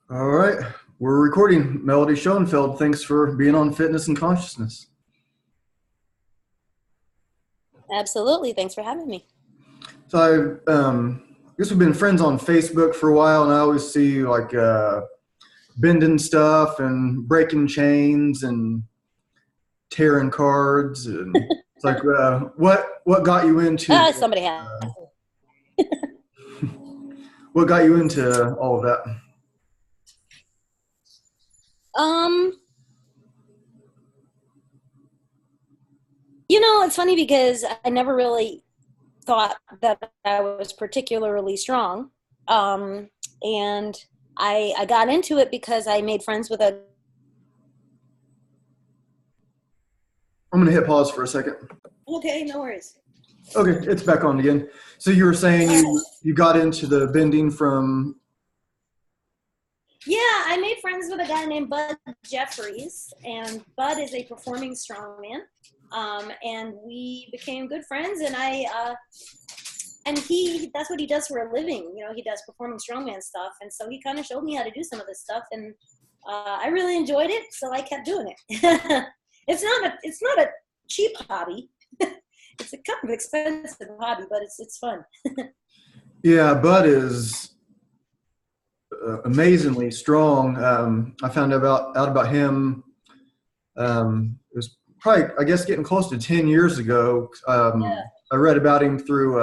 All right, we're recording. Melody Schoenfeld, thanks for being on Fitness and Consciousness. Absolutely. Thanks for having me. So I guess we've been friends on Facebook for a while, and I always see you like bending stuff and breaking chains and tearing cards, and it's like what got you into Somebody has. what got you into all of that? Um, it's funny because I never really thought that I was particularly strong. And I got into it because I made friends with a. I'm gonna hit pause for a second. Okay, no worries. Okay, it's back on again. So you were saying you got into the bending from. Yeah, I made friends with a guy named Bud Jeffries, and Bud is a performing strongman. And we became good friends, and that's what he does for a living. He does performing strongman stuff, and so he kind of showed me how to do some of this stuff, and I really enjoyed it, so I kept doing it. It's not a cheap hobby. It's a kind of expensive hobby, but it's fun. Yeah, Bud is amazingly strong. I found out about him. It was probably, I guess, getting close to 10 years ago. Yeah. I read about him through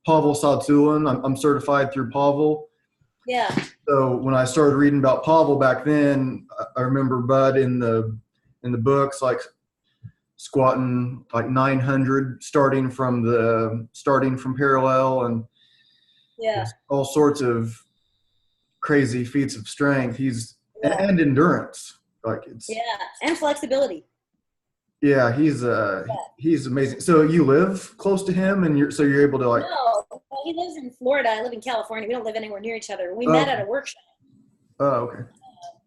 Pavel Sadzulan. I'm certified through Pavel. Yeah. So when I started reading about Pavel back then, I remember Bud in the books, like squatting like 900, starting from parallel, and Yeah. all sorts of crazy feats of strength. Yeah. And endurance. Like it's and flexibility. Yeah, he's amazing. So you live close to him, and you're able to like. No, well, he lives in Florida. I live in California. We don't live anywhere near each other. We Oh, met at a workshop oh, okay.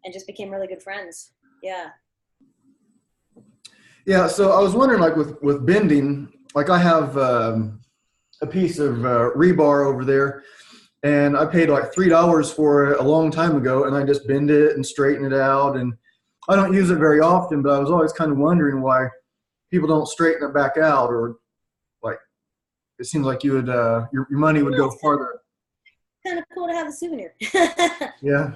and just became really good friends. Yeah. Yeah, so I was wondering, like with bending, like I have a piece of rebar over there, and I paid like $3 for it a long time ago, and I just bend it and straighten it out, and I don't use it very often, but I was always kind of wondering why people don't straighten it back out, or like it seems like you would your money would go farther. Kind of cool to have a souvenir. Yeah.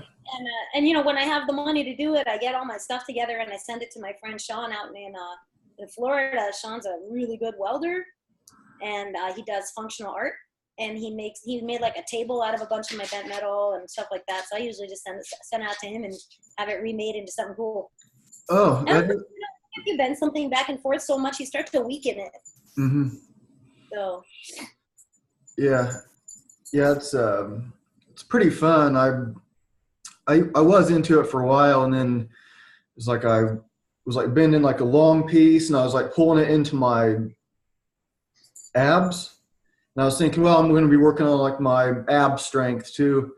And when I have the money to do it, I get all my stuff together and I send it to my friend Sean out in Florida. Sean's a really good welder, and he does functional art. And he made like a table out of a bunch of my bent metal and stuff like that. So I usually just send it out to him and have it remade into something cool. Oh, And if you bend something back and forth so much, you start to weaken it. mm-hmm. So. Yeah, it's pretty fun. I was into it for a while, and then it's like I was like bending like a long piece, and I was like pulling it into my abs, and I was thinking, well, I'm going to be working on like my ab strength too.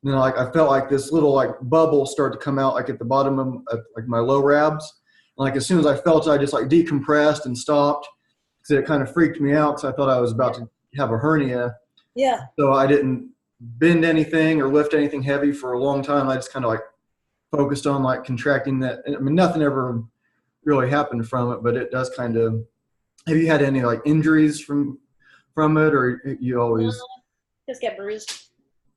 And then like I felt like this little like bubble start to come out like at the bottom of like my lower abs. And like as soon as I felt it, I just like decompressed and stopped, because it kind of freaked me out, because I thought I was about to have a hernia. Yeah. So I didn't bend anything or lift anything heavy for a long time. I just kind of like focused on like contracting that. I mean, nothing ever really happened from it, but it does kind of. Have you had any like injuries from it, or you always just get bruised?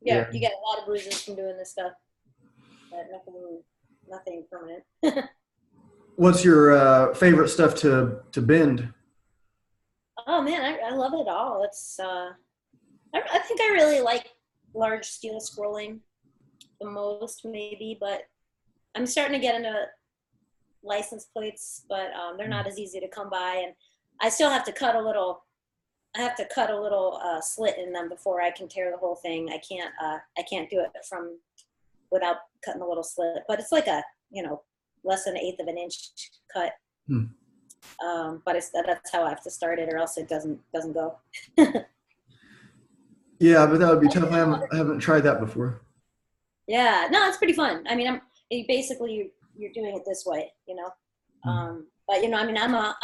Yeah, you get a lot of bruises from doing this stuff, but nothing permanent. What's your favorite stuff to bend? Oh man, I love it all. It's I think I really like large steel scrolling the most, maybe, but I'm starting to get into license plates, but they're not as easy to come by, and I still have to cut a little. I have to cut a little slit in them before I can tear the whole thing. I can't do it without cutting a little slit, but it's like a less than 1/8 of an inch cut. But that's how I have to start it, or else it doesn't go. Yeah, but that would be tough. I haven't tried that before. Yeah, no, it's pretty fun. I mean, you're doing it this way, But I mean, I'm a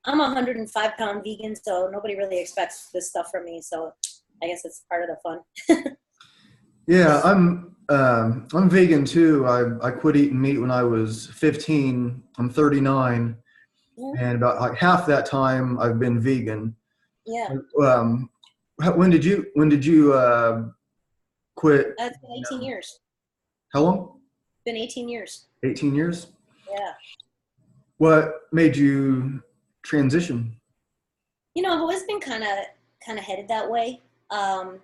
105-pound vegan, so nobody really expects this stuff from me. So I guess it's part of the fun. Yeah, I'm vegan too. I quit eating meat when I was 15. I'm 39, Yeah. and about like half that time I've been vegan. Yeah. Um, when did you quit? It's been 18 No. years. How long? Been 18 years. 18 years. Yeah. What made you transition? I've always been kind of headed that way.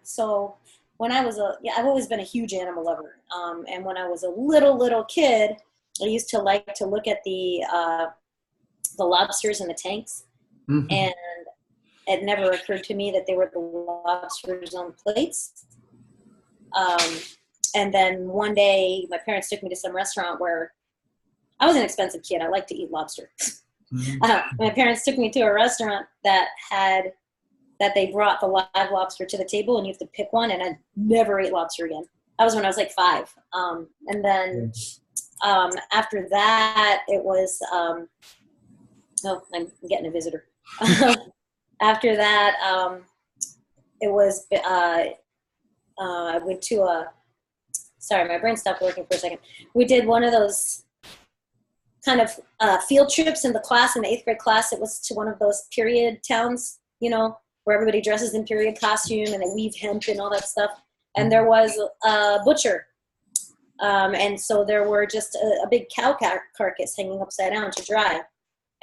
So when I was I've always been a huge animal lover. And when I was a little kid, I used to like to look at the lobsters in the tanks, Hmm. and it never occurred to me that they were the lobsters on plates. Um, and then one day, my parents took me to some restaurant where I was an expensive kid. I like to eat lobster. Hmm. My parents took me to a restaurant that they brought the live lobster to the table, and you have to pick one. And I never ate lobster again. That was when I was like 5. And then after that, it was oh, I'm getting a visitor. After that, it was I went to a. Sorry, my brain stopped working for a second. We did one of those kind of field trips in the class, in the 8th grade class. It was to one of those period towns, where everybody dresses in period costume and they weave hemp and all that stuff. And there was a butcher. And so there were just a big cow carcass hanging upside down to dry.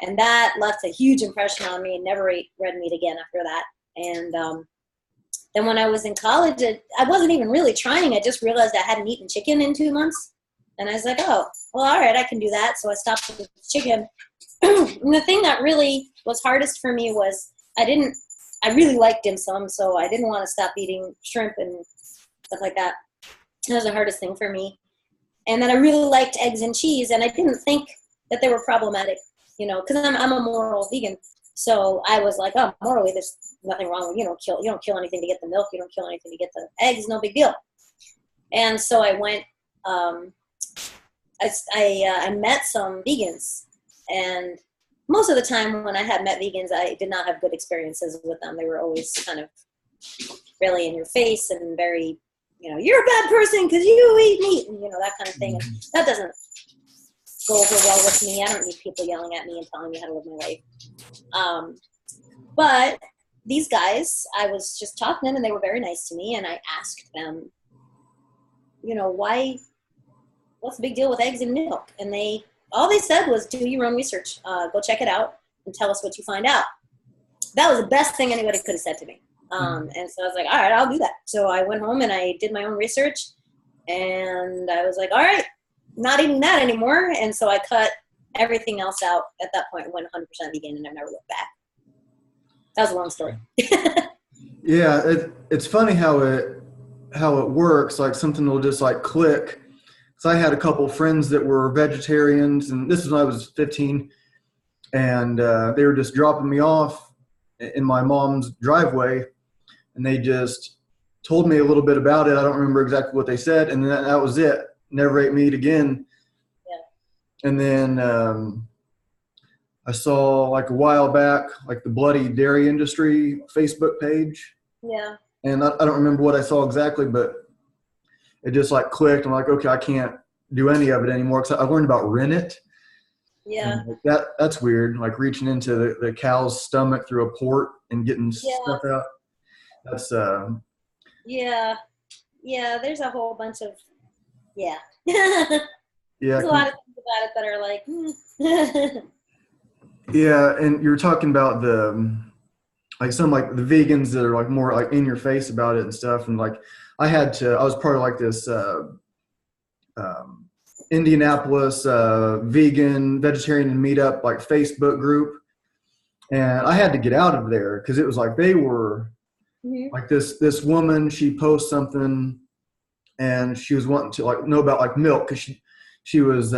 And that left a huge impression on me. Never ate red meat again after that. And then when I was in college, I wasn't even really trying. I just realized I hadn't eaten chicken in 2 months. And I was like, oh, well, all right, I can do that. So I stopped with chicken. And the thing that really was hardest for me was I really liked dim sum, so I didn't want to stop eating shrimp and stuff like that. That was the hardest thing for me. And then I really liked eggs and cheese, and I didn't think that they were problematic, because I'm a moral vegan. So I was like, oh, morally, there's nothing wrong with, you don't kill anything to get the milk, you don't kill anything to get the eggs, no big deal. And so I went, I met some vegans, and most of the time when I had met vegans, I did not have good experiences with them. They were always kind of really in your face and very, you're a bad person because you eat meat, and that kind of thing. And that doesn't go over well with me. I don't need people yelling at me and telling me how to live my life. But these guys, I was just talking to them, and they were very nice to me, and I asked them, what's the big deal with eggs and milk? And all they said was, do your own research. Go check it out and tell us what you find out. That was the best thing anybody could have said to me. And so I was like, all right, I'll do that. So I went home and I did my own research, and I was like, all right, not eating that anymore. And so I cut everything else out at that point and went 100% vegan, and I've never looked back. That was a long story. Yeah, it's funny how it works. Like something will just like click. So I had a couple friends that were vegetarians, and this was when I was 15, and they were just dropping me off in my mom's driveway, and they just told me a little bit about it. I don't remember exactly what they said, and then that was it. Never ate meat again. Yeah. And then I saw like a while back, like the Bloody Dairy Industry Facebook page. Yeah. And I don't remember what I saw exactly, but it just like clicked. I'm like, okay, I can't do any of it anymore because I learned about rennet. Yeah. Like that's weird. Like reaching into the cow's stomach through a port and getting stuff out. That's yeah. There's a whole bunch of yeah. There's a lot of things about it that are like. Yeah, and you're talking about some like the vegans that are like more like in your face about it and stuff, and like I was part of like this Indianapolis vegetarian meetup like Facebook group, and I had to get out of there because it was like they were like this woman, she posts something and she was wanting to like know about like milk because she was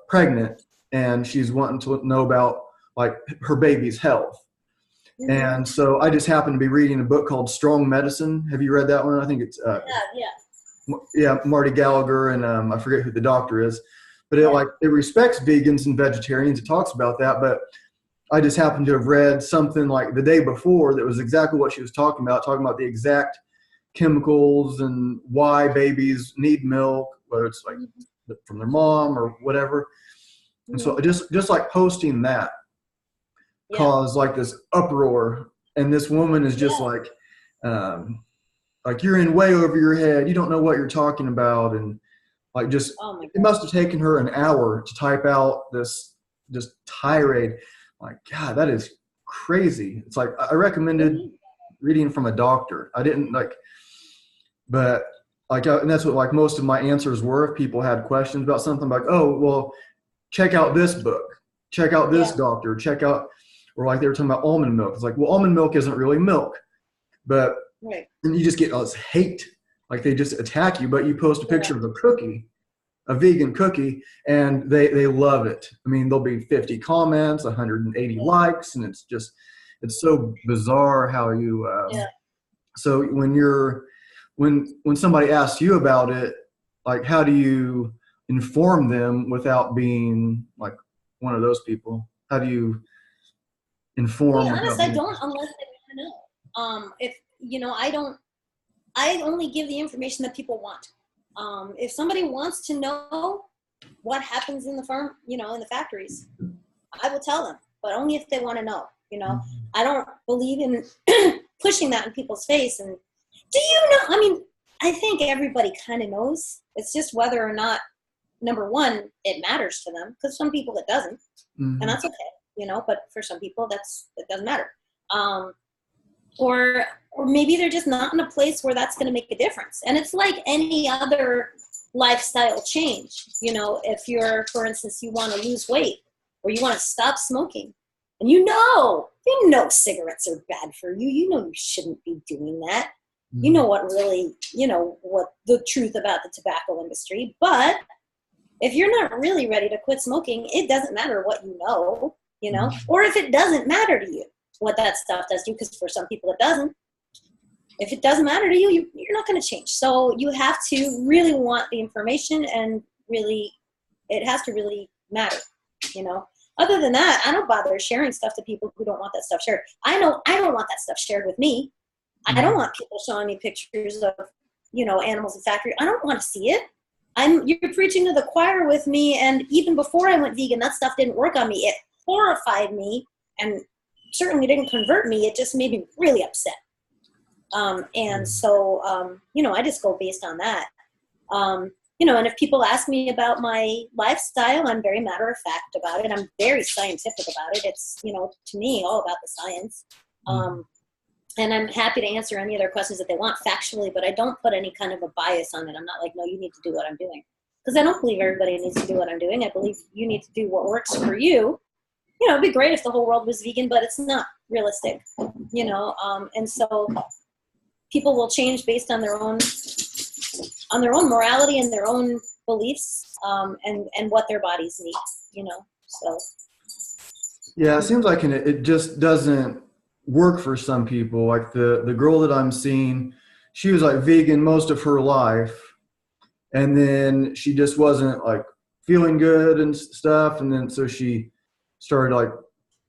pregnant, and she's wanting to know about like her baby's health. And so I just happened to be reading a book called Strong Medicine. Have you read that one? I think it's Marty Gallagher, and I forget who the doctor is, but it respects vegans and vegetarians. It talks about that, but I just happened to have read something like the day before that was exactly what she was talking about the exact chemicals and why babies need milk, whether it's like from their mom or whatever. And so just like posting that caused like this uproar. And this woman is just like you're in way over your head. You don't know what you're talking about. And like just, it must have taken her an hour to type out this just tirade. Like, God, that is crazy. It's like, I recommended reading from a doctor. I didn't like, but like, and that's what like most of my answers were. If people had questions about something, like, oh, well, check out this book, check out this doctor, check out, or like they were talking about almond milk. It's like, well, almond milk isn't really milk, but and you just get all this hate, like they just attack you. But you post a picture of a cookie, a vegan cookie, and they love it. I mean, there'll be 50 comments, 180 likes, and it's just, it's so bizarre how you. So when somebody asks you about it, like how do you inform them without being like one of those people? How do you inform? To be honest, I don't unless they want to know. If I only give the information that people want. If somebody wants to know what happens in the farm, in the factories, I will tell them, but only if they want to know. I don't believe in pushing that in people's face. And do you know? I mean, I think everybody kind of knows. It's just whether or not, number one, it matters to them. Because some people it doesn't, and that's okay. But for some people, it doesn't matter. Or maybe they're just not in a place where that's going to make a difference. And it's like any other lifestyle change. If you're, for instance, you want to lose weight or you want to stop smoking, and you know cigarettes are bad for you. You shouldn't be doing that. You know what really, what the truth about the tobacco industry. But if you're not really ready to quit smoking, it doesn't matter what or if it doesn't matter to you what that stuff does to you, because for some people it doesn't. If it doesn't matter to you, you're not going to change. So you have to really want the information, and really, it has to really matter, Other than that, I don't bother sharing stuff to people who don't want that stuff shared. I know I don't want that stuff shared with me. I don't want people showing me pictures of, animals in factory. I don't want to see it. You're preaching to the choir with me, and even before I went vegan, that stuff didn't work on me. It horrified me, and certainly didn't convert me. It just made me really upset. And so, I just go based on that. And if people ask me about my lifestyle, I'm very matter of fact about it. I'm very scientific about it. It's, to me, all about the science. And I'm happy to answer any other questions that they want factually, but I don't put any kind of a bias on it. I'm not like, no, you need to do what I'm doing. Because I don't believe everybody needs to do what I'm doing. I believe you need to do what works for you. It'd be great if the whole world was vegan, but it's not realistic, and so people will change based on their own morality and their own beliefs, and what their bodies need, so. Yeah, it seems like it just doesn't work for some people. Like the girl that I'm seeing, she was like vegan most of her life, and then she just wasn't like feeling good and stuff, and then so she started like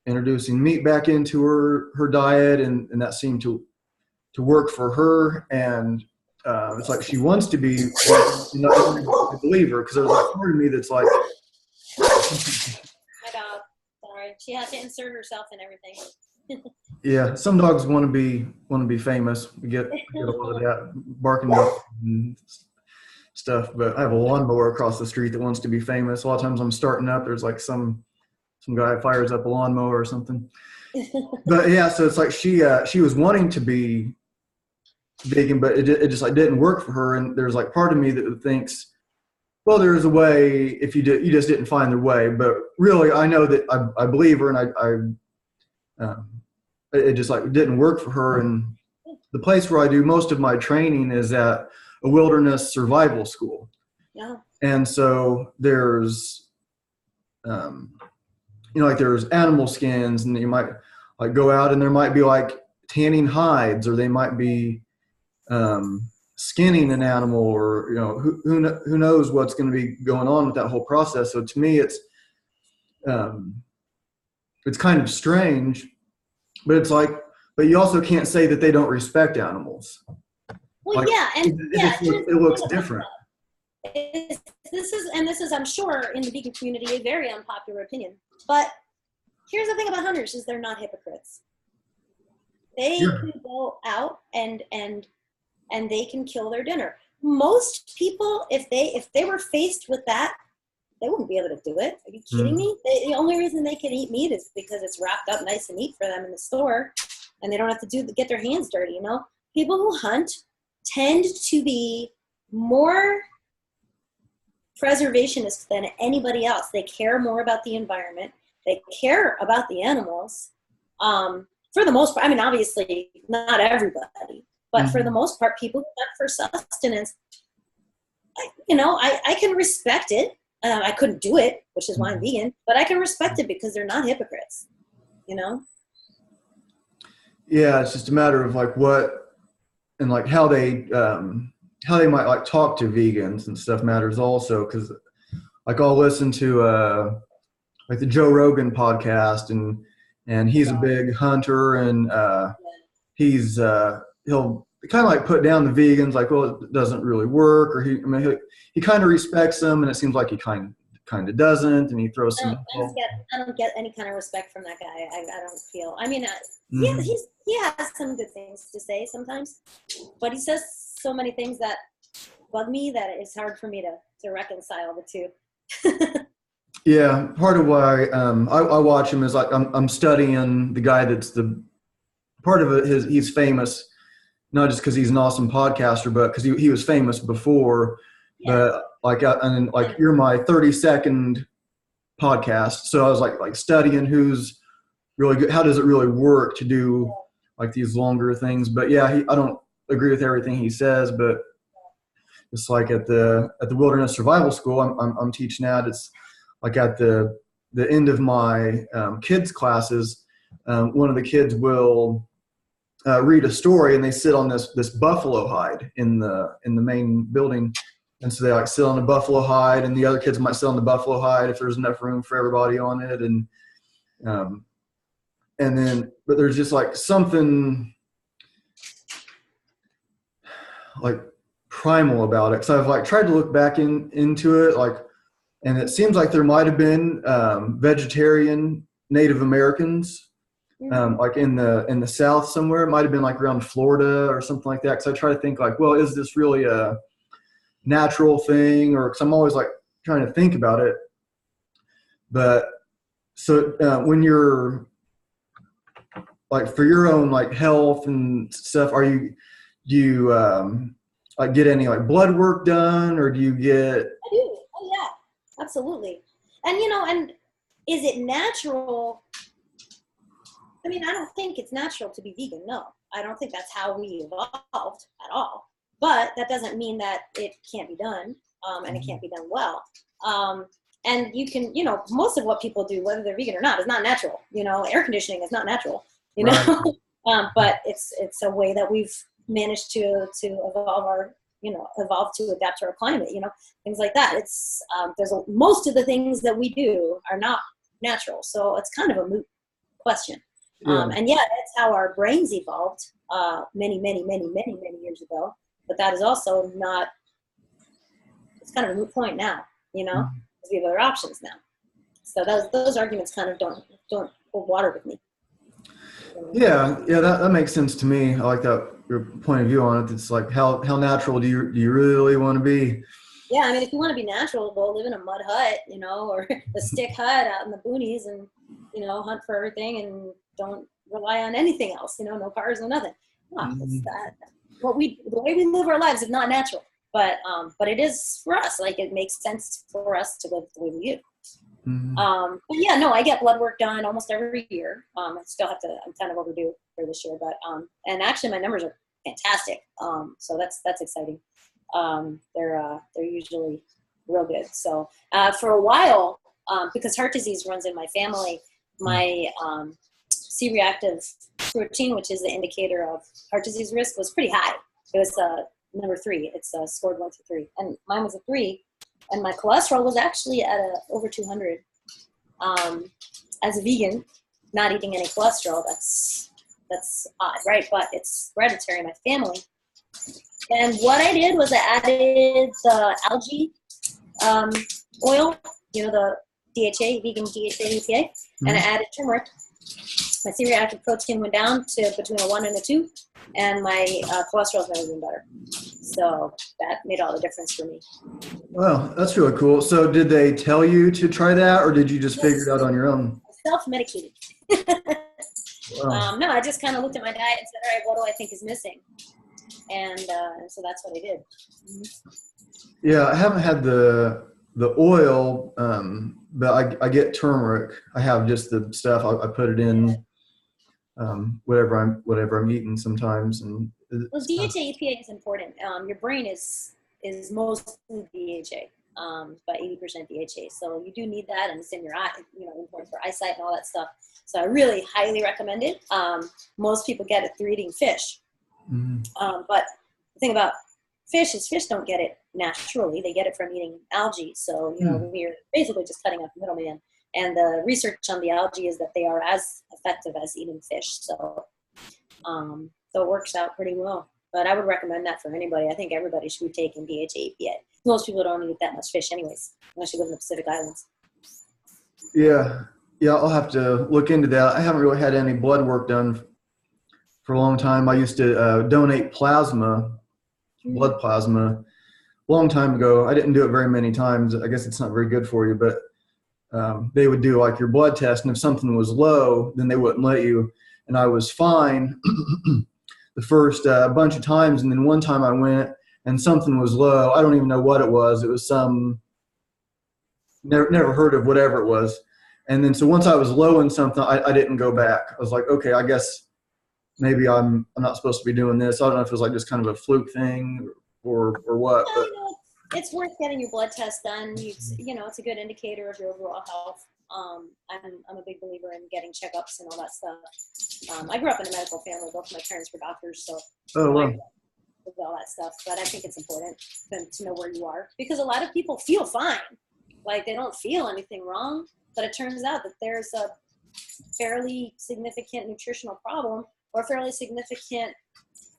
introducing meat back into her diet, and that seemed to work for her. And it's like she wants to be a believer, because there's like part of me that's like, my dog, sorry, she has to insert herself in everything. Yeah, some dogs want to be famous. We get a lot of that barking and stuff. But I have a lawnmower across the street that wants to be famous. A lot of times I'm starting up, there's like some guy fires up a lawnmower or something. But yeah, so it's like she was wanting to be vegan, but it just like didn't work for her. And there's like part of me that thinks, well, there's a way if you just didn't find the way. But really, I know that I believe her, and it just like didn't work for her. And the place where I do most of my training is at a wilderness survival school. Yeah. And so there's like there's animal skins, and you might like go out and there might be like tanning hides, or they might be skinning an animal, or who knows what's going to be going on with that whole process. So to me, it's kind of strange, but it's like, but you also can't say that they don't respect animals. Well, Like, yeah, and yeah, it looks different. This is, I'm sure, in the vegan community, a very unpopular opinion. But here's the thing about hunters: is they're not hypocrites. They can go out and they can kill their dinner. Most people, if they were faced with that, they wouldn't be able to do it. Are you kidding me? The only reason they can eat meat is because it's wrapped up nice and neat for them in the store, and they don't have to get their hands dirty. You know, people who hunt tend to be more preservationists than anybody else. They care more about the environment. They care about the animals. For the most part, I mean, obviously not everybody, but for the most part, people who hunt for sustenance, I can respect it. I couldn't do it, which is why I'm vegan, but I can respect it because they're not hypocrites, you know? Yeah, it's just a matter of like what and like how they might like talk to vegans and stuff matters also, because like I'll listen to like the Joe Rogan podcast, and he's a big hunter, and he'll kind of like put down the vegans, like, well, it doesn't really work, or he kind of respects them, and it seems like he kind of doesn't, and he throws some. I don't get any kind of respect from that guy. I don't feel. I mean, yeah, he has some good things to say sometimes, but he says so many things that bug me that it's hard for me to reconcile the two. Yeah, part of why I watch him is like I'm studying the guy that's the part of it. He's famous not just because he's an awesome podcaster, but because he was famous before. Yeah. But like you're my 30-second podcast, so I was like studying who's really good. How does it really work to do like these longer things? But yeah, I don't agree with everything he says, but it's like at the Wilderness Survival School I'm teaching at. It's like at the end of my kids classes, one of the kids will read a story, and they sit on this buffalo hide in the main building, and so they like sit on the buffalo hide, and the other kids might sit on the buffalo hide if there's enough room for everybody on it, and then but there's just like something like primal about it. So I've like tried to look back into it, like. And it seems like there might have been vegetarian Native Americans, like in the South somewhere. It might have been like around Florida or something like that. Because I try to think like, well, is this really a natural thing? Or because I'm always like trying to think about it. But so when you're like for your own like health and stuff, do you like get any like blood work done, or do you get? I do. Oh yeah. Absolutely. And, and is it natural? I mean, I don't think it's natural to be vegan. No, I don't think that's how we evolved at all. But that doesn't mean that it can't be done, and it can't be done well. And you can, most of what people do, whether they're vegan or not, is not natural. Air conditioning is not natural, Right. But it's a way that we've managed to evolve our evolve to adapt to our climate, things like that. It's most of the things that we do are not natural, so it's kind of a moot question. Yeah. And yeah, that's how our brains evolved many years ago. But that is also not. It's kind of a moot point now, because we have other options now. So those arguments kind of don't hold water with me. Yeah, that makes sense to me. I like that your point of view on it. It's like how natural do you really want to be? Yeah, I mean, if you want to be natural, go live in a mud hut, or a stick hut out in the boonies, and hunt for everything, and don't rely on anything else. No cars, no nothing. It's that. The way we live our lives is not natural, but it is for us. Like it makes sense for us to live the way we do. But yeah, no, I get blood work done almost every year. I still have to. I'm kind of overdue for this year, but and actually my numbers are fantastic. So that's exciting. They're usually real good. So for a while, because heart disease runs in my family, my C-reactive protein, which is the indicator of heart disease risk, was pretty high. It was number 3. It's scored 1 to 3, and mine was a 3. And my cholesterol was actually at over 200. As a vegan, not eating any cholesterol, that's odd, right? But it's hereditary in my family. And what I did was I added the algae oil, you know, the DHA, vegan DHA EPA, and I added turmeric. My C-reactive protein went down to between a 1 and a 2, and my cholesterol's never been better. So that made all the difference for me. Wow, that's really cool. So did they tell you to try that, or did you just figure it out on your own? Self-medicated. Wow. No, I just kind of looked at my diet and said, all right, what do I think is missing? And so that's what I did. Yeah, I haven't had the oil, but I get turmeric. I have just the stuff. I put it in whatever I'm eating sometimes. And well, DHA EPA is important. Your brain is mostly DHA, about 80% DHA. So you do need that, and it's in your eye, you know, important for eyesight and all that stuff. So I really highly recommend it. Most people get it through eating fish. But the thing about fish is fish don't get it naturally. They get it from eating algae. So, you know, we're basically just cutting out the middleman. And the research on the algae is that they are as effective as eating fish. So, so it works out pretty well. But I would recommend that for anybody. I think everybody should be taking DHA EPA. Most people don't eat that much fish anyways, unless you live in the Pacific Islands. Yeah, I'll have to look into that. I haven't really had any blood work done for a long time. I used to donate plasma, blood plasma, a long time ago. I didn't do it very many times. I guess it's not very good for you, but they would do like your blood test, and if something was low, then they wouldn't let you. And I was fine the first bunch of times, and then one time I went and something was low. I don't even know what it was. It was some never heard of whatever it was. And then so once I was low in something, I didn't go back. I was like, okay, I guess maybe I'm not supposed to be doing this. I don't know if it was like just kind of a fluke thing or what. But it's worth getting your blood test done. You know, it's a good indicator of your overall health. I'm a big believer in getting checkups and all that stuff. I grew up in a medical family. Both my parents were doctors, so with all that stuff. But I think it's important to know where you are, because a lot of people feel fine, like they don't feel anything wrong, but it turns out that there's a fairly significant nutritional problem, or a fairly significant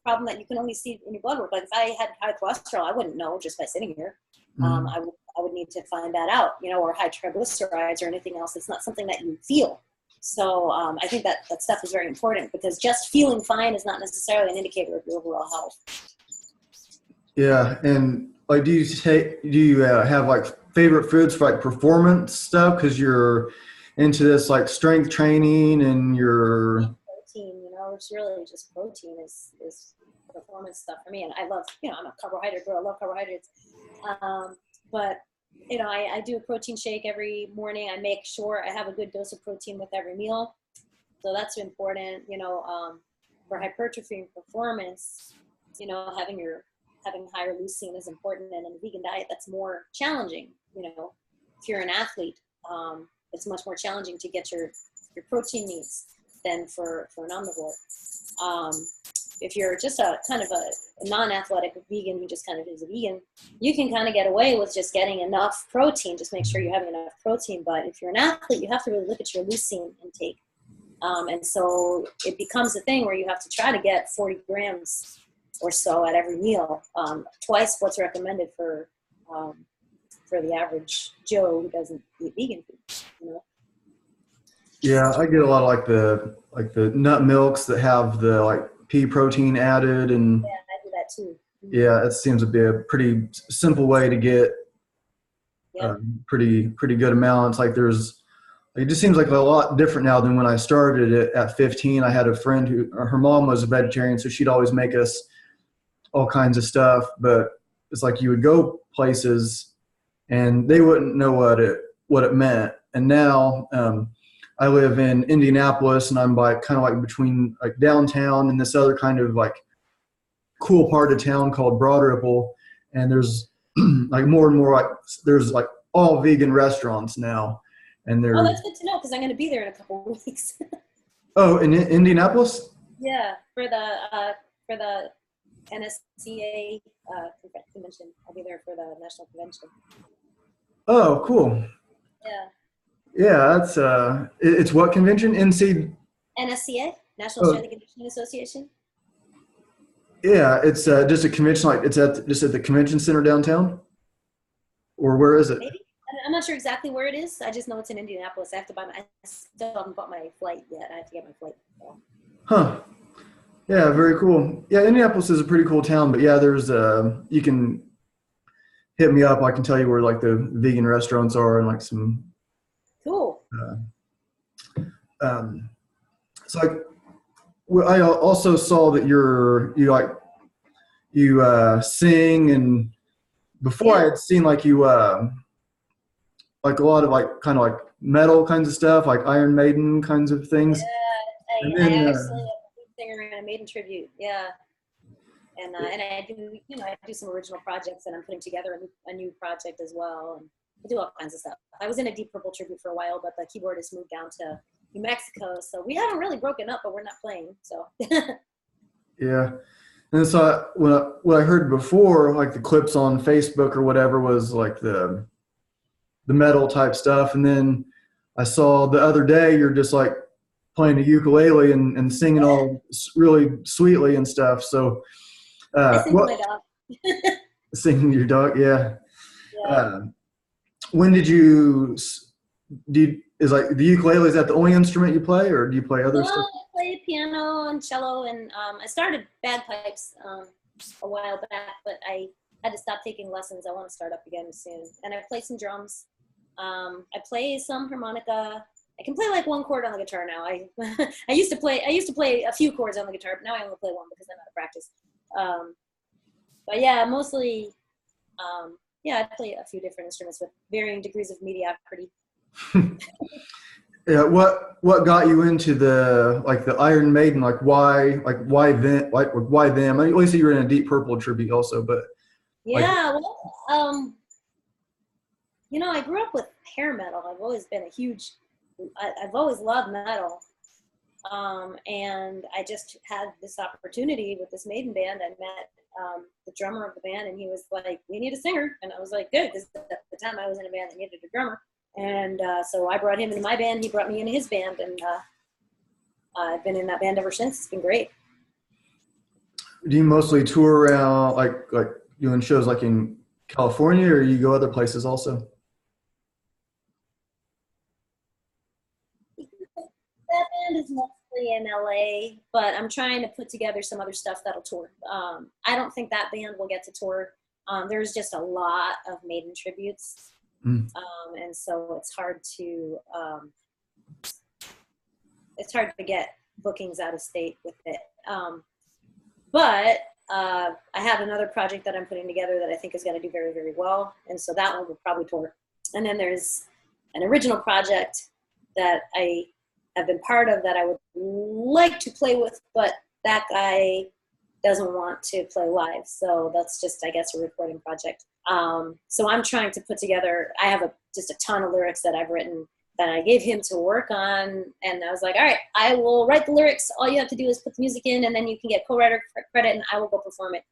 problem that you can only see in your blood work. Like if I had high cholesterol, I wouldn't know just by sitting here. I would need to find that out, you know, or high triglycerides or anything else. It's not something that you feel. So I think that stuff is very important, because just feeling fine is not necessarily an indicator of your overall health. Yeah, and like, do you have like favorite foods for like performance stuff, because you're into this like strength training and your protein, you know, it's really just protein is performance stuff for me. And I love, you know, I'm a carbohydrate girl. I love carbohydrates. But you know, I do a protein shake every morning. I make sure I have a good dose of protein with every meal. So that's important, you know, for hypertrophy and performance, you know, having higher leucine is important. And in a vegan diet, that's more challenging. You know, if you're an athlete, it's much more challenging to get your protein needs than for an omnivore. If you're just a kind of a non-athletic vegan who just kind of is a vegan, you can kind of get away with just getting enough protein. Just make sure you're having enough protein. But if you're an athlete, you have to really look at your leucine intake. And so it becomes a thing where you have to try to get 40 grams or so at every meal, twice what's recommended for the average Joe who doesn't eat vegan food, you know? Yeah, I get a lot of like the nut milks that have the like pea protein added, and yeah, I do that too. Yeah, it seems to be a pretty simple way to get pretty good amounts. Like it just seems like a lot different now than when I started it at 15. I had a friend her mom was a vegetarian, so she'd always make us all kinds of stuff. But it's like you would go places and they wouldn't know what it meant. And now I live in Indianapolis, and I'm kind of like between like downtown and this other kind of like cool part of town called Broad Ripple, and there's like more and more like there's like all vegan restaurants now, and they're that's good to know, because I'm going to be there in a couple of weeks. Oh, in Indianapolis? Yeah, for the NSCA convention. I'll be there for the national convention. Oh, cool. Yeah, that's it's what convention? NSCA, National Strength and Conditioning Association. Yeah, it's just a convention. Like it's just at the convention center downtown, or where is it? Maybe. I'm not sure exactly where it is. I just know it's in Indianapolis. I still haven't bought my flight yet. I have to get my flight. So. Huh. Yeah, very cool. Yeah, Indianapolis is a pretty cool town, but yeah, there's you can hit me up. I can tell you where like the vegan restaurants are and like some. Cool. Uh, um, so I also saw that you sing, and before I Yeah. had seen like you like a lot of like kind of like metal kinds of stuff, like Iron Maiden kinds of things, Yeah. and I then actually am a lead singer in a Maiden tribute. Yeah. And I do, I do some original projects, and I'm putting together a new project as well. And I do all kinds of stuff. I was in a Deep Purple tribute for a while, but the keyboardist moved down to New Mexico, so we haven't really broken up, but we're not playing. So yeah. And so what I heard before, like the clips on Facebook or whatever, was like the metal type stuff, and then I saw the other day you're just like playing a ukulele and singing all really sweetly and stuff. So I sing to what my dog. singing to your dog? Yeah. Yeah. Uh, when did you is like the ukulele, is that the only instrument you play, or do you play other No, stuff? I play piano and cello, and I started bagpipes a while back, but I had to stop taking lessons. I want to start up again soon. And I play some drums. I play some harmonica. I can play like one chord on the guitar now. I used to play a few chords on the guitar, but now I only play one because I'm out of practice. Um, but yeah, mostly, yeah, I play a few different instruments with varying degrees of mediocrity. Yeah, what got you into the Iron Maiden? Why them? Why them? I mean, obviously you were in a Deep Purple tribute also, but like Yeah, well, I grew up with hair metal. I've always been a huge, I've always loved metal. And I just had this opportunity with this Maiden band. I met the drummer of the band, and he was like, "We need a singer," and I was like, "Good," because at the time I was in a band that needed a drummer, and so I brought him into my band. He brought me into his band, and I've been in that band ever since. It's been great. do you mostly tour around like doing shows like in California, or you go other places also? That band is mostly in LA, but I'm trying to put together some other stuff that'll tour. I don't think that band will get to tour. There's just a lot of Maiden tributes, Mm. and so it's hard to get bookings out of state with it. But I have another project that I'm putting together that I think is going to do very, very well, and so that one will probably tour. And then there's an original project that I have been part of that I would like to play with, but that guy doesn't want to play live, so that's just, I guess, a recording project. So I'm trying to put together, I have just a ton of lyrics that I've written that I gave him to work on, and I was like, all right, I will write the lyrics, all you have to do is put the music in, and then you can get co-writer credit, and I will go perform it.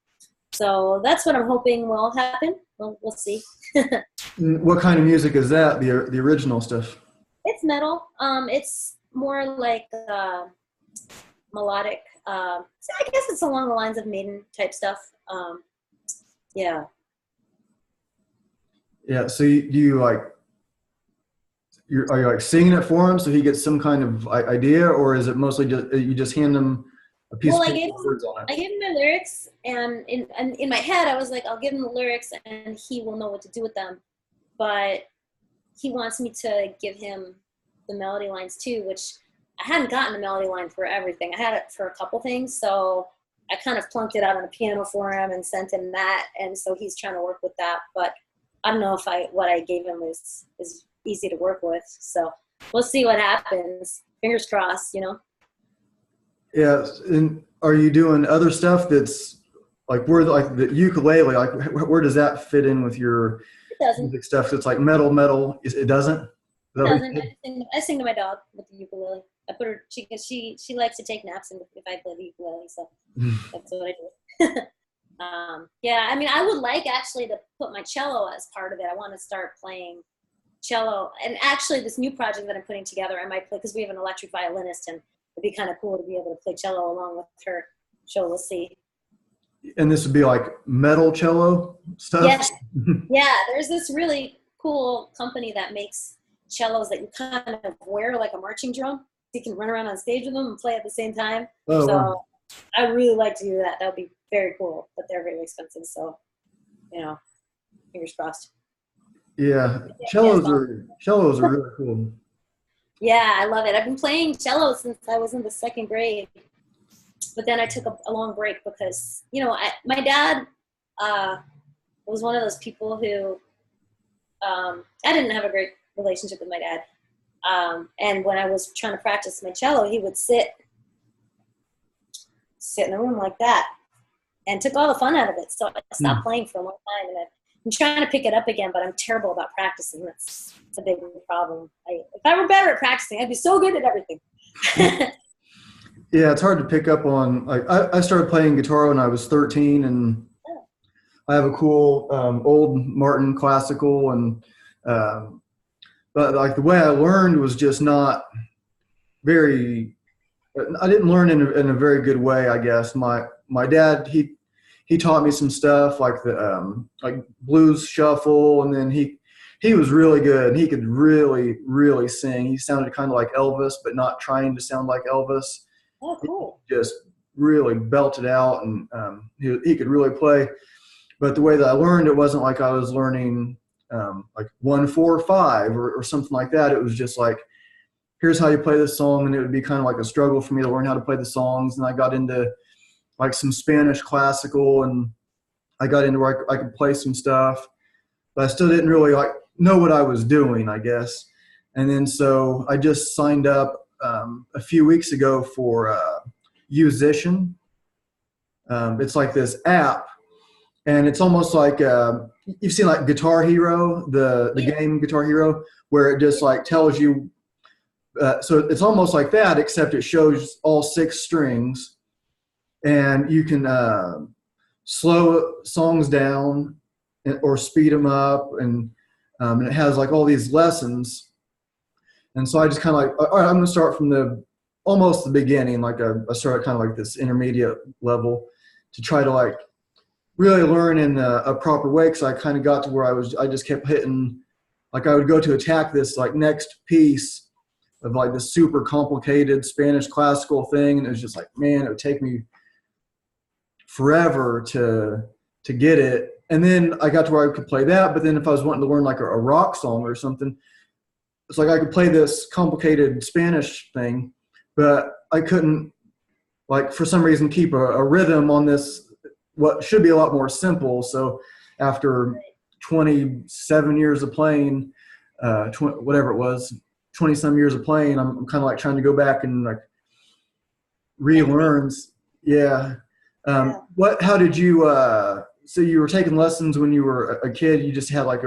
So that's what I'm hoping will happen. We'll see. What kind of music is that? The original stuff? It's metal. It's more like melodic. So I guess it's along the lines of Maiden type stuff. Yeah. Yeah. So you like are you like singing it for him so he gets some kind of idea, or is it mostly just you just hand him a piece Well, of paper with words on it? I gave him my lyrics, and in my head, I was like, I'll give him the lyrics, and he will know what to do with them. But he wants me to give him the melody lines too, which I hadn't gotten a melody line for everything. I had it for a couple things, so I kind of plunked it out on the piano for him and sent him that, and so he's trying to work with that. But I don't know if what I gave him is easy to work with. So we'll see what happens. Fingers crossed. Yeah. And are you doing other stuff that's like like the ukulele? Like where does that fit in with your It doesn't. music stuff? It's like metal. It doesn't. Is that It what you doesn't. said? I sing to my dog with the ukulele. I put her. She likes to take naps if I play the ukulele, so that's what I do. Yeah, I mean, I would like actually to put my cello as part of it. I want to start playing cello, and actually, this new project that I'm putting together, I might play because we have an electric violinist, and it'd be kind of cool to be able to play cello along with her. So we'll see. And this would be like metal cello stuff. Yes. Yeah, there's this really cool company that makes cellos that you kind of wear like a marching drum. You can run around on stage with them and play at the same time. Oh, wow. So I really like to do that. That would be very cool, but they're very expensive. So, you know, fingers crossed. Yeah, Yeah, cellos are really cool. yeah, I love it. I've been playing cello since I was in the second grade, but then I took a long break because, my dad was one of those people who, I didn't have a great relationship with my dad. And when I was trying to practice my cello, he would sit in a room like that and took all the fun out of it. So I stopped playing for a long time, and I'm trying to pick it up again, but I'm terrible about practicing. That's a big problem. If I were better at practicing, I'd be so good at everything. Yeah, it's hard to pick up on. Like I started playing guitar when I was 13, and I have a cool old Martin classical, and but like the way I learned was just not very. I didn't learn in a very good way, I guess. My dad he taught me some stuff like the like blues shuffle, and then he was really good. He could really sing. He sounded kind of like Elvis, but not trying to sound like Elvis. Oh, cool. He just really belted out, and he could really play. But the way that I learned, it wasn't like I was learning like 1-4-5 or something like that. It was just like, here's how you play this song, and it would be kind of like a struggle for me to learn how to play the songs. And I got into like some Spanish classical, and I got into where I could play some stuff, but I still didn't really like know what I was doing, I guess. And then so I just signed up a few weeks ago for Musician. It's like this app, and it's almost like you've seen like Guitar Hero, the game Guitar Hero, where it just like tells you. So it's almost like that, except it shows all 6 strings, and you can slow songs down or speed them up, and it has like all these lessons. And so I just kind of like, all right, I'm going to start from almost the beginning. Like I started kind of like this intermediate level to try to like really learn in a proper way. Cause I kind of got to where I just kept hitting, like I would go to attack this like next piece of like this super complicated Spanish classical thing. And it was just like, man, it would take me forever to get it. And then I got to where I could play that. But then if I was wanting to learn like a rock song or something, it's like I could play this complicated Spanish thing, but I couldn't, like, for some reason, keep a rhythm on this, what should be a lot more simple. So after 27 years of playing, whatever it was, 20 some years of playing, I'm kind of like trying to go back and like relearn. Yeah. How did you, so you were taking lessons when you were a kid, you just had like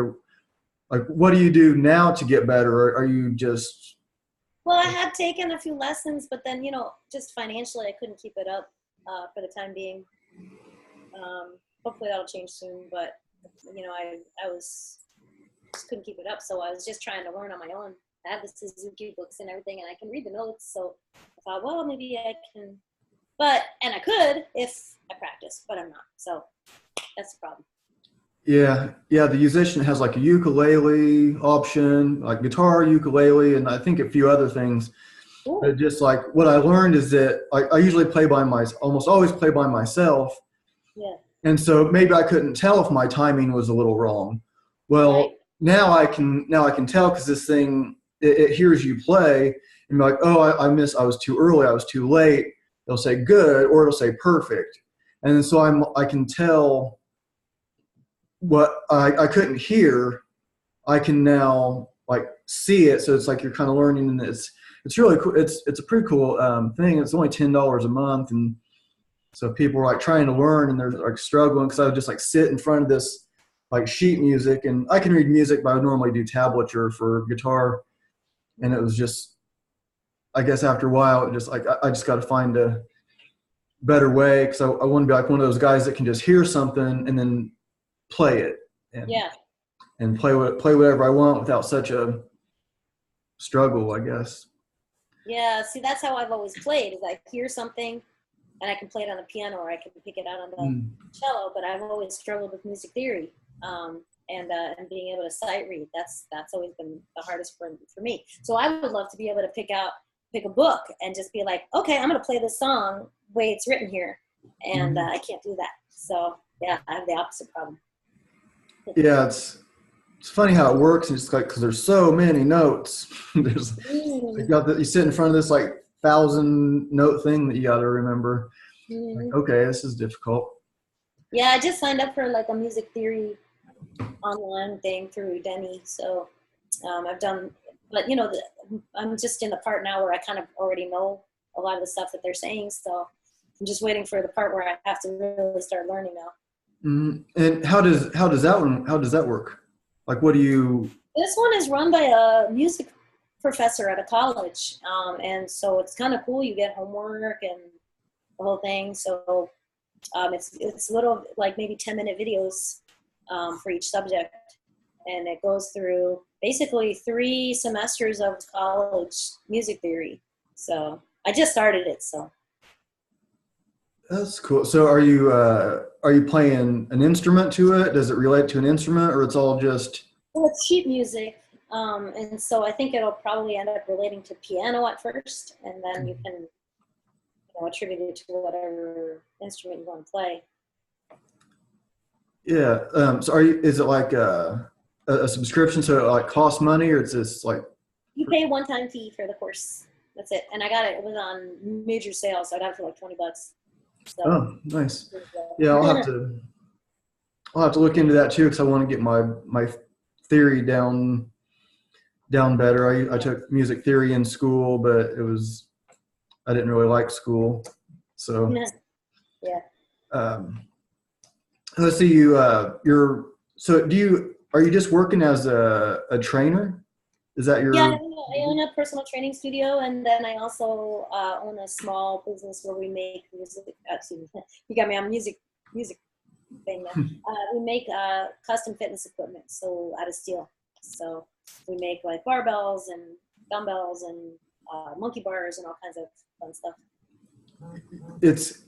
what do you do now to get better? Or are you just? Well, I had taken a few lessons, but then, just financially, I couldn't keep it up for the time being. Hopefully that'll change soon, but, I just couldn't keep it up. So I was just trying to learn on my own. I have the Suzuki books and everything, and I can read the notes. So I thought, well, maybe I can, and I could if I practice, but I'm not. So that's the problem. Yeah. The Musician has like a ukulele option, like guitar, ukulele, and I think a few other things. But just like what I learned is that I usually almost always play by myself. Yeah. And so maybe I couldn't tell if my timing was a little wrong. Well, right. now I can tell, because this thing, it hears you play and be like, oh, I was too early, I was too late. It'll say good, or it'll say perfect. And so I can tell what I couldn't hear, I can now like see it. So it's like you're kind of learning, and it's really cool. It's a pretty cool thing. It's only $10 a month, and so people are like trying to learn, and they're like struggling, because I would just like sit in front of this like sheet music, and I can read music, but I would normally do tablature for guitar, and it was just, I guess after a while, it just like I just got to find a better way, because I want to be like one of those guys that can just hear something and then play it and play whatever I want without such a struggle, I guess. Yeah, see, that's how I've always played, is I hear something and I can play it on the piano or I can pick it out on the Mm. cello. But I've always struggled with music theory, and being able to sight read. That's always been the hardest for me. So I would love to be able to pick a book and just be like, okay, I'm going to play this song the way it's written here, and I can't do that. So yeah, I have the opposite problem. Yeah, it's funny how it works. And it's like, because there's so many notes. There's you sit in front of this like 1,000 note thing that you got to remember. Like, okay, this is difficult. Yeah, I just signed up for like a music theory online thing through Denny. So I've done, but I'm just in the part now where I kind of already know a lot of the stuff that they're saying. So I'm just waiting for the part where I have to really start learning now. And how does that work? Like, what do you? This one is run by a music professor at a college, and so it's kind of cool. You get homework and the whole thing. So it's little, like maybe 10-minute videos for each subject, and it goes through basically 3 semesters of college music theory. So I just started it. So That's cool. So are you playing an instrument to it? Does it relate to an instrument, or it's all just? well, it's sheet music, and so I think it'll probably end up relating to piano at first, and then you can attribute it to whatever instrument you want to play. Yeah. So is it like a subscription, so it like costs money, or it's just like? You pay a one-time fee for the course. That's it. And I got it. It was on major sale, so I got it for like $20. So, Oh, nice. Yeah, I'll have to look into that too, because I want to get my theory down better. I took music theory in school, but I didn't really like school. So yeah. Let's see, are you just working as a trainer? Is that your? Yeah, I own a personal training studio, and then I also own a small business where we make music. Excuse me, you got me on music thing now. We make custom fitness equipment, so out of steel. So we make like barbells and dumbbells and monkey bars and all kinds of fun stuff. It's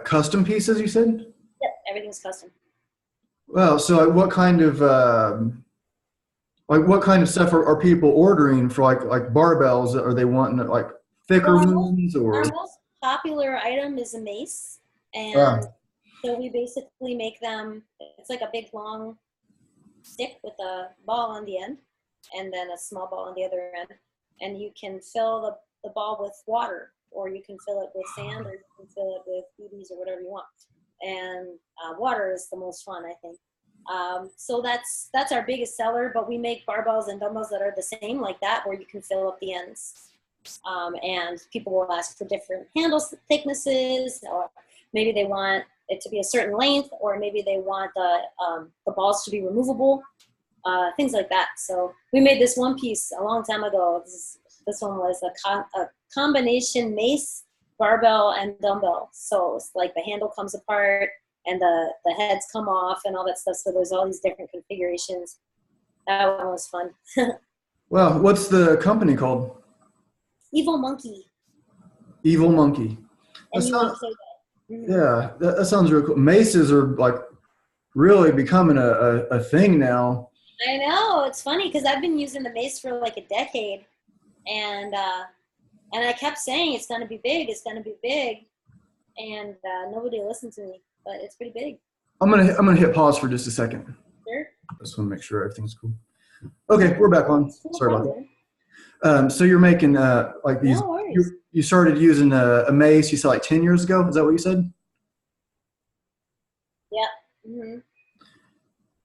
custom pieces, you said? Yep, everything's custom. Well, so like, what kind of stuff are people ordering for like barbells? Are they wanting like thicker ones, or? Our most popular item is a mace, and so we basically make them. It's like a big long stick with a ball on the end, and then a small ball on the other end, and you can fill the ball with water, or you can fill it with sand, or you can fill it with BBs or whatever you want. And water is the most fun, I think. So that's our biggest seller, but we make barbells and dumbbells that are the same like that, where you can fill up the ends. And people will ask for different handle thicknesses, or maybe they want it to be a certain length, or maybe they want the balls to be removable, things like that. So we made this one piece a long time ago. This one was a combination mace, barbell, and dumbbell. So it's like the handle comes apart and the heads come off and all that stuff. So there's all these different configurations. That one was fun. Well, what's the company called? Evil Monkey. Evil Monkey. And you want to say that? Yeah, that sounds really cool. Maces are like really becoming a thing now. I know, it's funny because I've been using the mace for like a decade, and I kept saying it's going to be big, and nobody listened to me, but it's pretty big. I'm gonna hit pause for just a second. Sure. I just want to make sure everything's cool. Okay, we're back on. Sorry about that. So you're making like these. No worries. You started using a mace. You said like 10 years ago. Is that what you said? Yeah. Mm-hmm.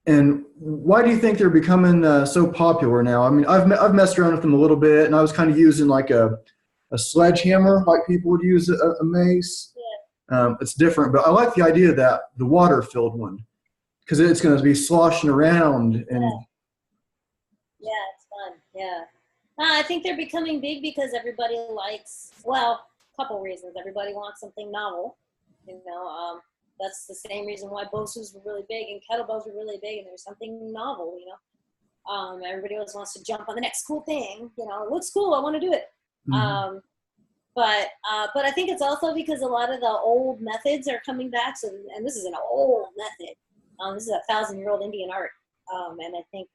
And why do you think they're becoming so popular now? I mean, I've messed around with them a little bit, and I was kind of using like a sledgehammer, like people would use a mace. Yeah. It's different, but I like the idea that the water-filled one, because it's going to be sloshing around. And yeah, it's fun. Yeah. I think they're becoming big because everybody likes, well, a couple reasons. Everybody wants something novel, that's the same reason why BOSUs were really big and kettlebells were really big, and there's something novel, everybody always wants to jump on the next cool thing, it looks cool, I want to do it. Mm-hmm. But I think it's also because a lot of the old methods are coming back. So, and this is an old method. This is 1,000-year-old Indian art, and I think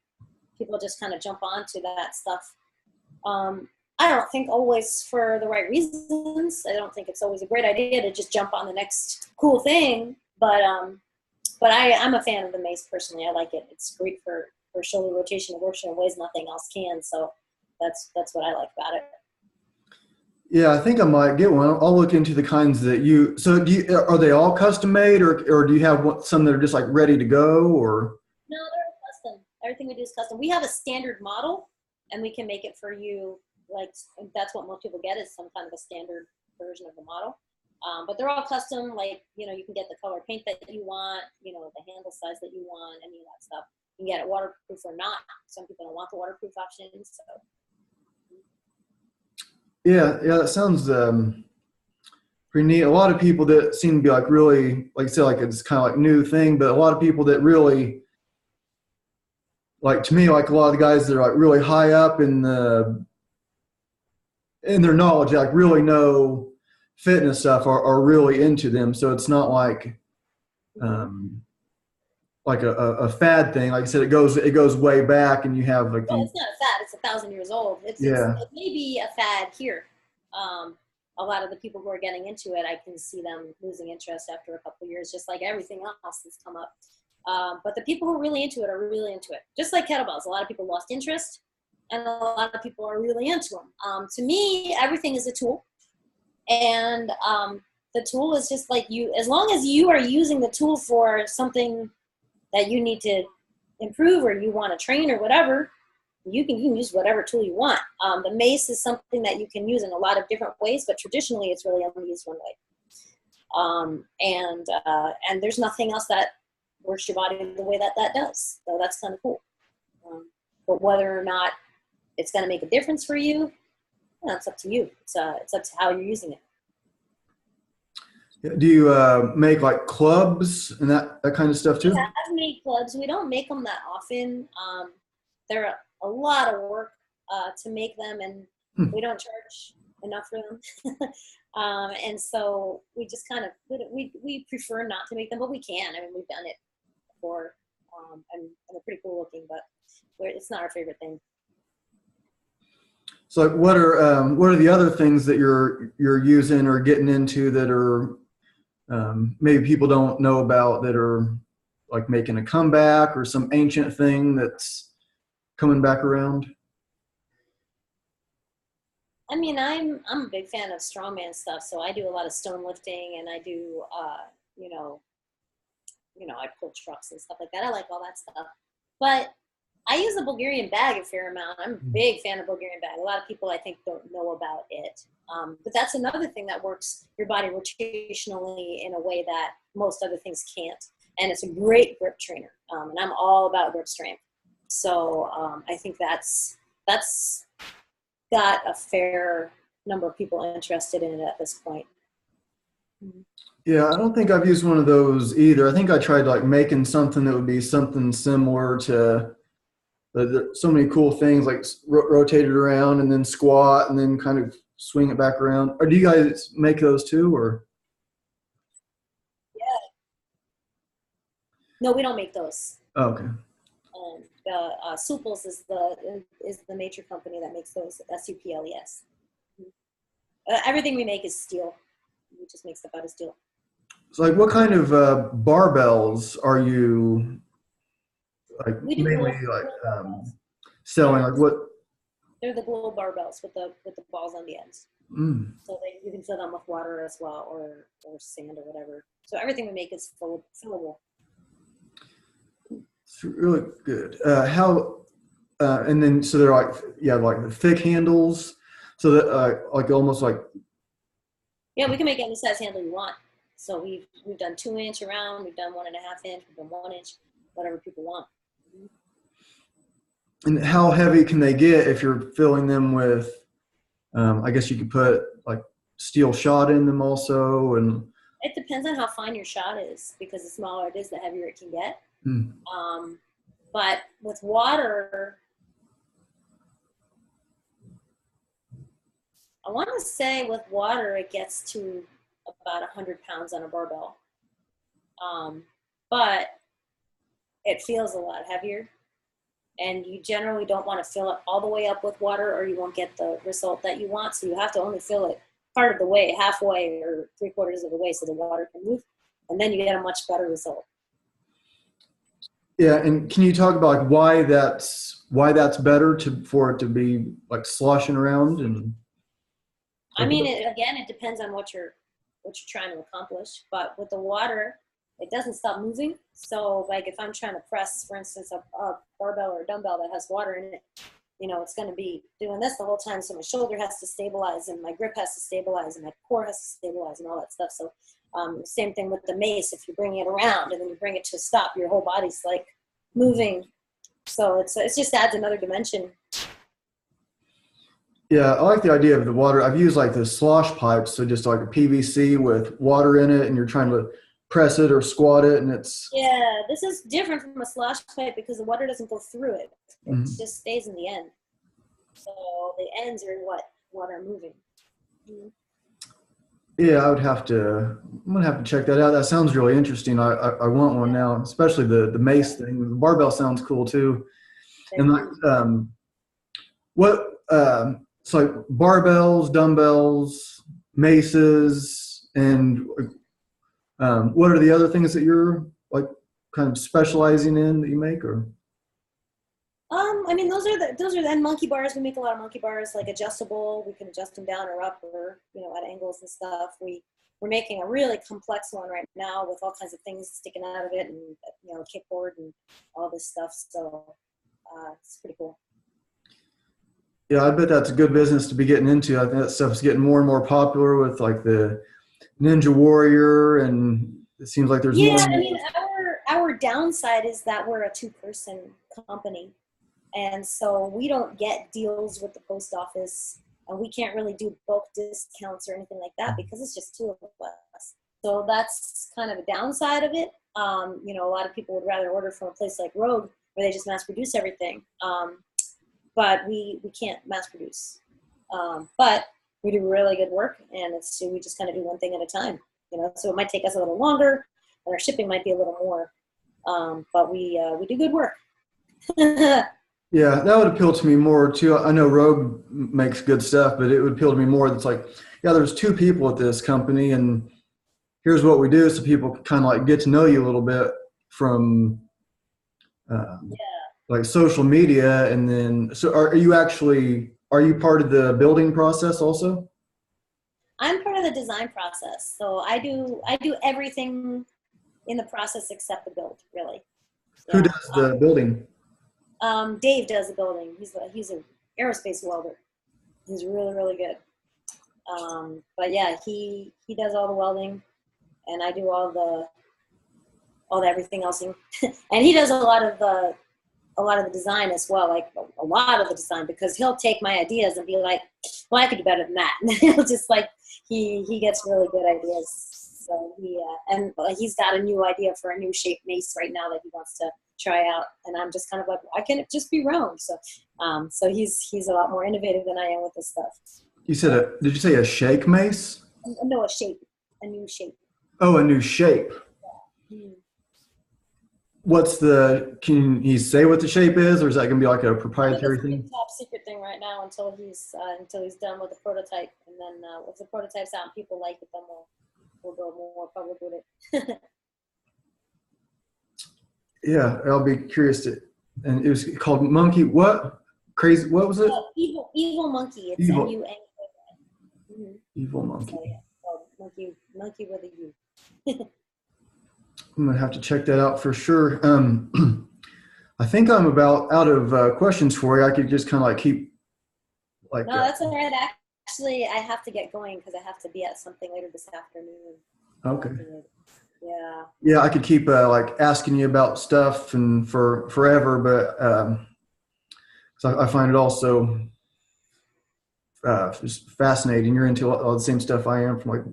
people just kind of jump onto that stuff. I don't think always for the right reasons. I don't think it's always a great idea to just jump on the next cool thing. But I'm a fan of the mace personally. I like it. It's great for shoulder rotation. It works in ways nothing else can. So that's what I like about it. Yeah, I think I might get one. I'll look into the kinds that you. So, are they all custom made, or do you have some that are just like ready to go, or? No, they're custom. Everything we do is custom. We have a standard model, and we can make it for you. Like that's what most people get is some kind of a standard version of the model. But they're all custom. Like you can get the color paint that you want. The handle size that you want. Any of that stuff. You can get it waterproof or not. Some people don't want the waterproof option, so. Yeah, that sounds pretty neat. A lot of people that seem to be like really, like I said, like it's kind of like new thing, but a lot of people that really, like to me, like a lot of the guys that are like really high up in their knowledge, like really know fitness stuff, are really into them. So it's not like a fad thing. Like I said, it goes way back, and you have like Well, it's not a fad. It's 1,000 years old. It may be a fad here. A lot of the people who are getting into it, I can see them losing interest after a couple of years, just like everything else that's come up. But the people who are really into it are really into it. Just like kettlebells, a lot of people lost interest, and a lot of people are really into them. To me, everything is a tool, and the tool is just like you. As long as you are using the tool for something that you need to improve or you want to train or whatever, you can use whatever tool you want. The mace is something that you can use in a lot of different ways, but traditionally it's really only used one way. And there's nothing else that works your body the way that does. So that's kind of cool. But whether or not it's going to make a difference for you, it's up to you. It's up to how you're using it. Do you make like clubs and that kind of stuff too? We have made clubs. We don't make them that often. They're a lot of work to make them, and we don't charge enough for them. And so we just kind of we prefer not to make them, but we can. I mean, we've done it before, and they're pretty cool looking, but it's not our favorite thing. So, what are the other things that you're using or getting into that are maybe people don't know about, that are like making a comeback, or some ancient thing that's coming back around? I mean, I'm a big fan of strongman stuff, so I do a lot of stone lifting, and I do I pull trucks and stuff like that. I like all that stuff, but I use the Bulgarian bag a fair amount. I'm a big fan of Bulgarian bag. A lot of people, I think, don't know about it. But that's another thing that works your body rotationally in a way that most other things can't. And it's a great grip trainer. And I'm all about grip strength. So I think that's got a fair number of people interested in it at this point. Yeah, I don't think I've used one of those either. I think I tried like making something that would be something similar to so many cool things, like rotate it around and then squat and then kind of swing it back around. Or do you guys make those too, or? Yeah. No, we don't make those. Oh, okay. The Suples is the major company that makes those. SUPLES. Everything we make is steel. We just make stuff out of steel. So, like, what kind of barbells are you like mainly like selling? Like what? They're the glow barbells with the balls on the ends. So you can fill them with water as well, or sand or whatever. So everything we make is fillable. It's really good. And then so they're like like the thick handles, so that like almost like. Yeah, we can make any size handle you want. So we've done 2-inch around, we've done 1.5 inch, we've done 1 inch, whatever people want. And how heavy can they get if you're filling them with? I guess you could put like steel shot in them also, and. It depends on how fine your shot is, because the smaller it is, the heavier it can get. But with water, I want to say with water, it gets to about 100 pounds on a barbell. But it feels a lot heavier. And you generally don't want to fill it all the way up with water or you won't get the result that you want. So you have to only fill it part of the way, halfway or 3/4 of the way so the water can move. And then you get a much better result. Yeah, and can you talk about like why that's better for it to be like sloshing around and I mean, again, it depends on what you're trying to accomplish. But with the water, it doesn't stop moving. So like if I'm trying to press, for instance, a barbell or a dumbbell that has water in it, you know, it's going to be doing this the whole time. So my shoulder has to stabilize and my grip has to stabilize and my core has to stabilize and all that stuff. So same thing with the mace. If you're bringing it around and then you bring it to a stop, your whole body's like moving. So it just adds another dimension. Yeah, I like the idea of the water. I've used like the slosh pipes, so just like a PVC with water in it, and you're trying to press it or squat it, and it's... Yeah, this is different from a slosh pipe because the water doesn't go through it. It just stays in the end. So the ends are what are moving. Yeah, I'm gonna have to check that out. That sounds really interesting. I want one now, especially the mace thing. The barbell sounds cool too. And like, so like barbells, dumbbells, maces, and what are the other things that you're like kind of specializing in that you make, or? I mean, those are the monkey bars. We make a lot of monkey bars, like adjustable. We can adjust them down or up, or at angles and stuff. We're making a really complex one right now with all kinds of things sticking out of it, and kickboard and all this stuff. So it's pretty cool. Yeah, I bet that's a good business to be getting into. I think that stuff is getting more and more popular with like the Ninja Warrior, and it seems like there's more. Yeah, I mean, our downside is that we're a 2-person company. And so we don't get deals with the post office, and we can't really do bulk discounts or anything like that because it's just 2 of us. So that's kind of a downside of it. A lot of people would rather order from a place like Rogue where they just mass produce everything. But we can't mass produce. But we do really good work, and we just kind of do one thing at a time. So it might take us a little longer, and our shipping might be a little more. But we do good work. Yeah, that would appeal to me more too. I know Rogue makes good stuff, but it would appeal to me more. That's like, yeah, there's 2 people at this company, and here's what we do, so people can kind of like get to know you a little bit from like social media. And then, so are you part of the building process also? I'm part of the design process, so I do everything in the process except the build, really. Who does the building? Dave does the building. He's an aerospace welder. He's really, really good. But yeah, he does all the welding, and I do all the everything else. And he does a lot of the design as well, like a lot of the design, because he'll take my ideas and be like, well, I could do better than that. And he'll just like, he gets really good ideas. So he's got a new idea for a new shape mace right now that he wants to try out, and I'm just kind of like, why can't it just be round? So so he's a lot more innovative than I am with this stuff. You said did you say a shake mace? No, a new shape. Oh, a new shape. Yeah. Can you say what the shape is, or is that going to be like a proprietary thing? It's a top secret thing right now until he's done with the prototype, and then if the prototype's out and people like it, then we'll go more public with it. Yeah, I'll be curious to. And it was called Monkey. What? Crazy? What was it? Evil Monkey. It's Evil. MUNKY. Evil Monkey. So, yeah, monkey with a U. I'm gonna have to check that out for sure. I think I'm about out of questions for you. I could just kind of like keep. Like. No, that's all right. Actually, I have to get going because I have to be at something later this afternoon. Okay. Yeah. Yeah, I could keep like asking you about stuff and for forever, but so I find it also just fascinating. You're into all the same stuff I am, from like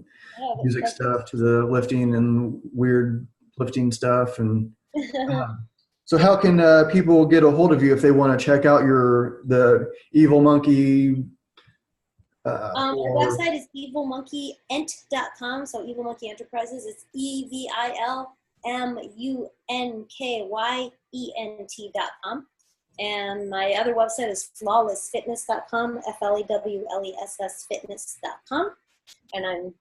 music stuff to the lifting and weird lifting stuff. And so, how can people get a hold of you if they want to check out the Evil Monkey Our or website is evilmonkeyent.com. So Evil Monkey Enterprises. It's EvilMUNKYENT.com. And my other website is flawlessfitness.com, FLEWLESS fitness.com. And I'm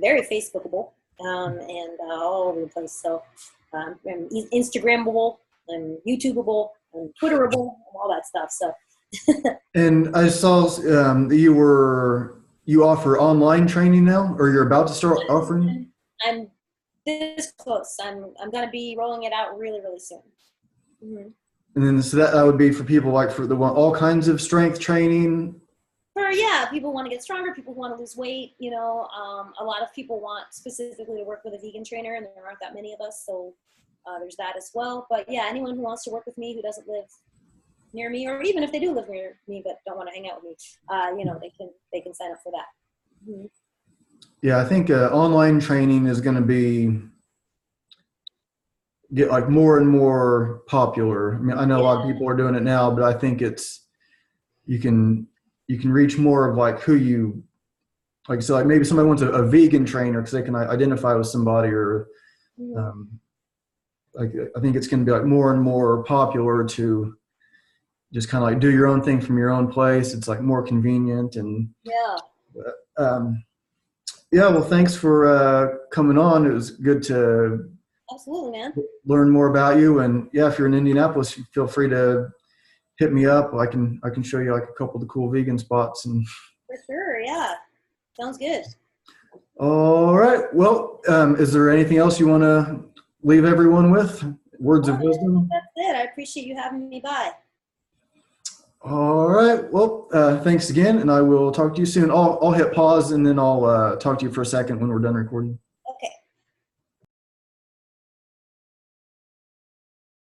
very Facebookable and all over the place. So I'm Instagrammable, I'm YouTubeable, I'm Twitterable, all that stuff. So. and I saw that you offer online training now, or you're about to start offering. I'm this close. I'm gonna be rolling it out really, really soon. Mm-hmm. And then so that would be for people like for the one all kinds of strength training. People want to get stronger. People want to lose weight. You know, a lot of people want specifically to work with a vegan trainer, and there aren't that many of us, so there's that as well. But yeah, anyone who wants to work with me who doesn't live near me, or even if they do live near me but don't want to hang out with me, you know, they can sign up for that. Mm-hmm. Yeah, I think online training is going to get like more and more popular. I mean, I know a lot of people are doing it now, but I think you can reach more of like who you like. So like maybe somebody wants a vegan trainer because they can identify with somebody, or like I think it's going to be like more and more popular to just kind of like do your own thing from your own place. It's like more convenient and well, thanks for coming on. It was good to absolutely, man, learn more about you. And yeah, if you're in Indianapolis, feel free to hit me up. I can show you like a couple of the cool vegan spots. And for sure, yeah, sounds good. All right. Well, is there anything else you want to leave everyone with? Words of wisdom? That's it. I appreciate you having me by. All right. Well, thanks again, and I will talk to you soon. I'll hit pause, and then I'll talk to you for a second when we're done recording.